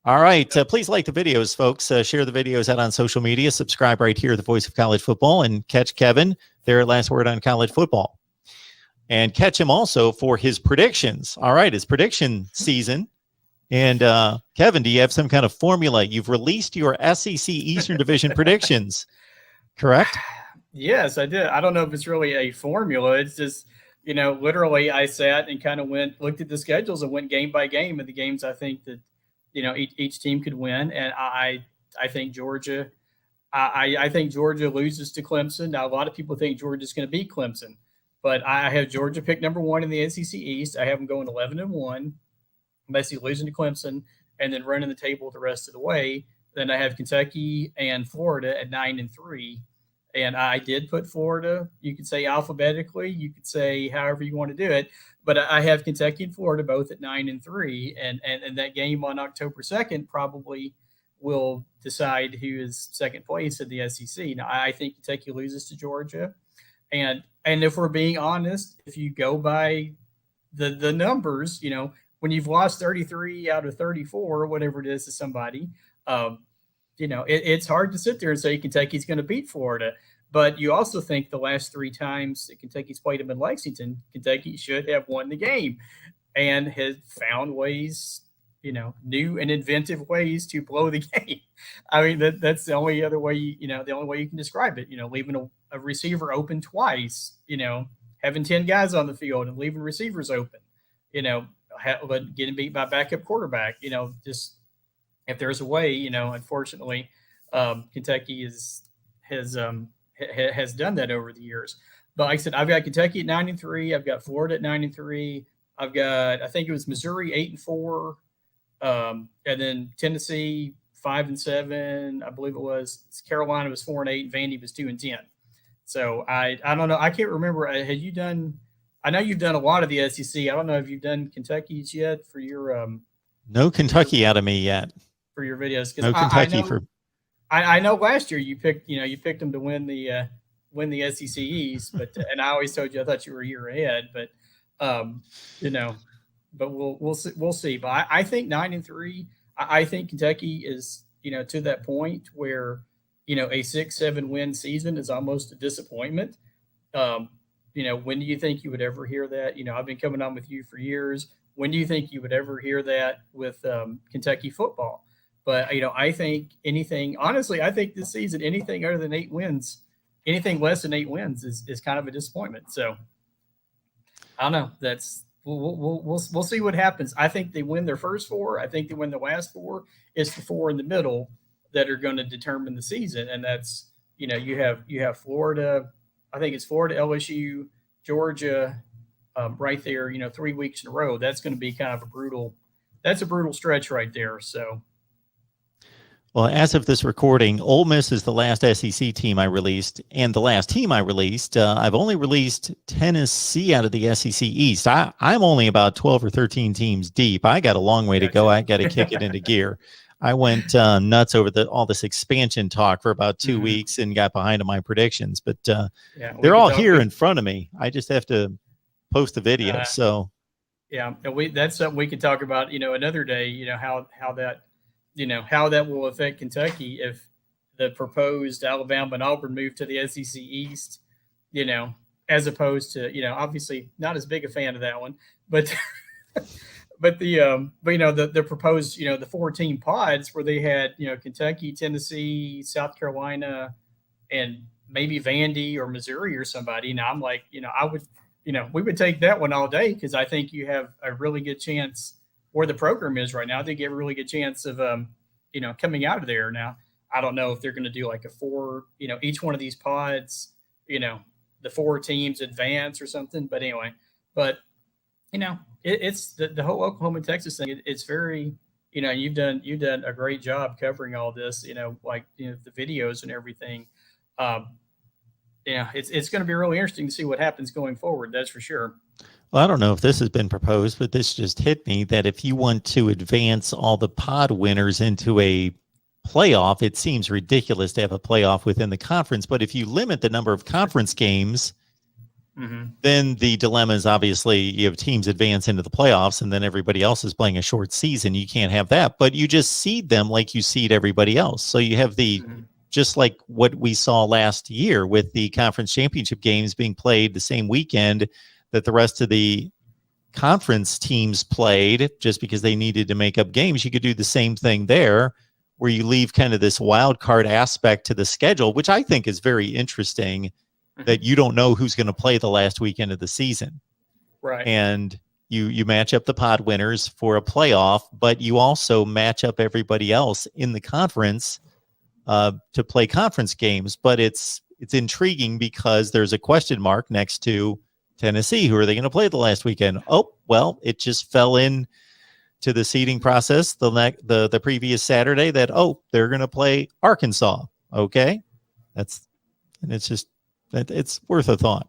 All right. Please like the videos, folks. Share the videos out on social media. Subscribe right here, the Voice of College Football, and catch Kevin there at Last Word on College Football. And catch him also for his predictions. All right, his prediction season. And Kevin, do you have some kind of formula? You've released your SEC Eastern Division predictions, correct? Yes, I did. I don't know if it's really a formula. It's just, literally I sat and kind of looked at the schedules and went game by game of the games I think that, each team could win. And I think Georgia, I think Georgia loses to Clemson. Now, a lot of people think Georgia's going to beat Clemson, but I have Georgia picked number 1 in the SEC East. I have them going 11-1, basically losing to Clemson and then running the table the rest of the way. Then I have Kentucky and Florida at 9-3. And I did put Florida, you could say alphabetically, you could say however you want to do it. But I have Kentucky and Florida both at 9-3. And that game on October 2nd probably will decide who is second place in the SEC. Now, I think Kentucky loses to Georgia. And if we're being honest, if you go by the numbers, when you've lost 33 out of 34 or whatever it is to somebody, it's hard to sit there and say Kentucky's going to beat Florida. But you also think the last 3 times that Kentucky's played them in Lexington, Kentucky should have won the game and has found ways, new and inventive ways to blow the game. I mean, that's the only other way, the only way you can describe it, leaving a receiver open twice, having 10 guys on the field and leaving receivers open, getting beat by backup quarterback, just if there's a way, unfortunately, Kentucky has done that over the years. But like I said, I've got Kentucky at 9-3. I've got Florida at 9-3. I've got, I think it was Missouri 8-4, and then Tennessee 5-7. I believe it was Carolina was 4-8. Vandy was 2-10. So I don't know. I can't remember. Had you done? I know you've done a lot of the SEC. I don't know if you've done Kentucky's yet for your. No Kentucky out of me yet. For your videos, no Kentucky I know last year you picked them to win the SEC East, but and I always told you I thought you were a year ahead, but but we'll see. But I think 9-3. I think Kentucky is to that point where a 6-7 win season is almost a disappointment. When do you think you would ever hear that? I've been coming on with you for years. When do you think you would ever hear that with Kentucky football? But, I think honestly, I think this season, anything other than 8 wins, anything less than 8 wins is kind of a disappointment. So I don't know. We'll see what happens. I think they win their first 4. I think they win the last 4. It's the 4 in the middle that are going to determine the season. And that's, you have Florida. I think it's Florida, LSU, Georgia, right there, 3 weeks in a row. That's going to be kind of a brutal stretch right there. So. Well, as of this recording, Ole Miss is the last SEC team I released, and the last team I released. I've only released Tennessee out of the SEC East. I'm only about 12 or 13 teams deep. I got a long way to go. I got to kick it into gear. I went nuts over all this expansion talk for about 2 weeks and got behind on my predictions. But they're all here in front of me. I just have to post the video. So yeah, that's something we could talk about. Another day. How that will affect Kentucky if the proposed Alabama and Auburn move to the SEC East, as opposed to, obviously not as big a fan of that one, but the proposed, the 4-team pods where they had, Kentucky, Tennessee, South Carolina, and maybe Vandy or Missouri or somebody. Now I'm like, I would, we would take that one all day because I think you have a really good chance where the program is right now. I think you have a really good chance of, coming out of there. Now, I don't know if they're going to do like a 4, each one of these pods, the 4 teams advance or something. But anyway, it's the whole Oklahoma and Texas thing. It's very, you've done a great job covering all this, the videos and everything. It's going to be really interesting to see what happens going forward. That's for sure. Well, I don't know if this has been proposed, but this just hit me that if you want to advance all the pod winners into a playoff, it seems ridiculous to have a playoff within the conference. But if you limit the number of conference games, Then the dilemma is obviously you have teams advance into the playoffs and then everybody else is playing a short season. You can't have that, but you just seed them like you seed everybody else. So you have just like what we saw last year with the conference championship games being played the same weekend that the rest of the conference teams played, just because they needed to make up games. You could do the same thing there, where you leave kind of this wild card aspect to the schedule, which I think is very interesting, that you don't know who's going to play the last weekend of the season. Right. And you match up the pod winners for a playoff, but you also match up everybody else in the conference to play conference games. But it's intriguing because there's a question mark next to Tennessee. Who are they going to play the last weekend? Oh, well, it just fell in to the seeding process the previous Saturday that, they're going to play Arkansas. Okay. It's worth a thought.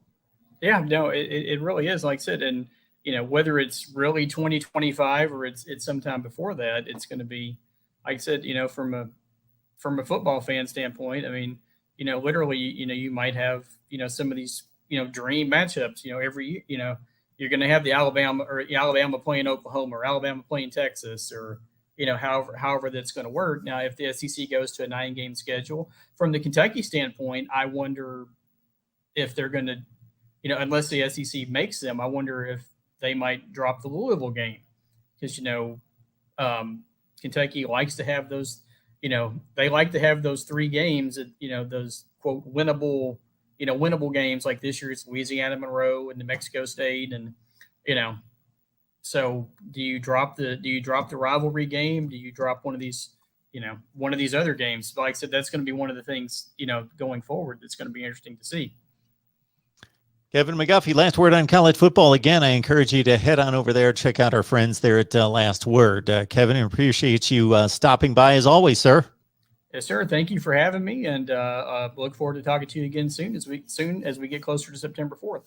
Yeah, no, it really is. Like I said, and whether it's really 2025 or it's sometime before that, it's going to be, like I said, from a football fan standpoint. I mean, literally, you might have some of these dream matchups. Every year, you're going to have the Alabama playing Oklahoma, or Alabama playing Texas, or however that's going to work. Now, if the SEC goes to a 9-game schedule, from the Kentucky standpoint, I wonder if they're going to, unless the SEC makes them, I wonder if they might drop the Louisville game, because Kentucky likes to have those. They like to have those 3 games that, those quote winnable games. Like this year it's Louisiana Monroe and New Mexico State, and so do you drop the rivalry game? Do you drop one of these other games? Like I said, that's going to be one of the things going forward that's going to be interesting to see. Kevin McGuffey, Last Word on College Football. Again, I encourage you to head on over there, check out our friends there at Last Word. Kevin, I appreciate you stopping by as always, sir. Yes, sir. Thank you for having me, and look forward to talking to you again soon as we get closer to September 4th.